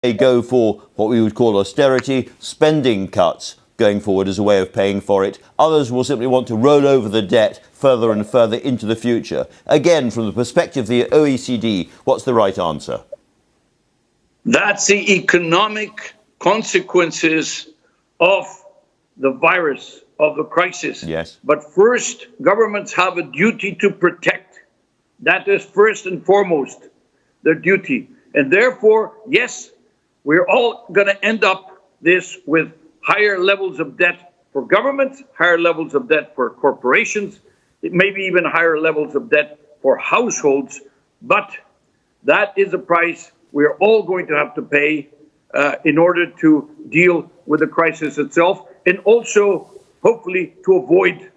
may go for what we would call austerity, spending cuts going forward as a way of paying for it. Others will simply want to roll over the debt further and further into the future. Again, from the perspective of the OECD, what's the right answer? That's the economic consequences of the virus, of the crisis. Yes. But first, governments have a duty to protect. That is first and foremost their duty. And therefore, yes, we're all going to end up this with higher levels of debt for governments, higher levels of debt for corporations, maybe even higher levels of debt for households. But that is a price we're all going to have to pay in order to deal with the crisis itself, and also, hopefully, to avoid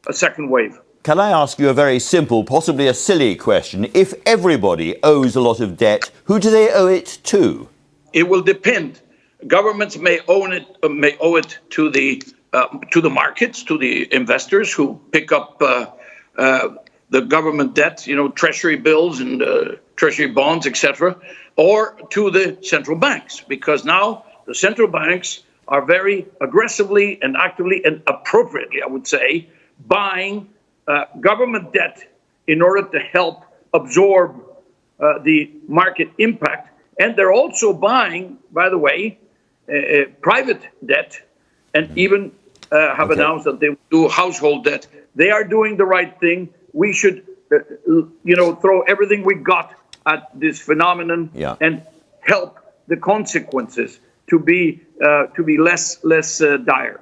a second wave. Can I ask you a very simple, possibly a silly question? If everybody owes a lot of debt, who do they owe it to? It will depend. Governments may owe it to the markets, to the investors who pick up the government debt, treasury bills and treasury bonds, etc., or to the central banks, because now the central banks are very aggressively and actively and appropriately, I would say, buying government debt in order to help absorb the market impact. And they're also buying, by the way, private debt, and even have announced that they will do household debt. They are doing the right thing. We should, throw everything we got at this phenomenon and help the consequences to be less dire.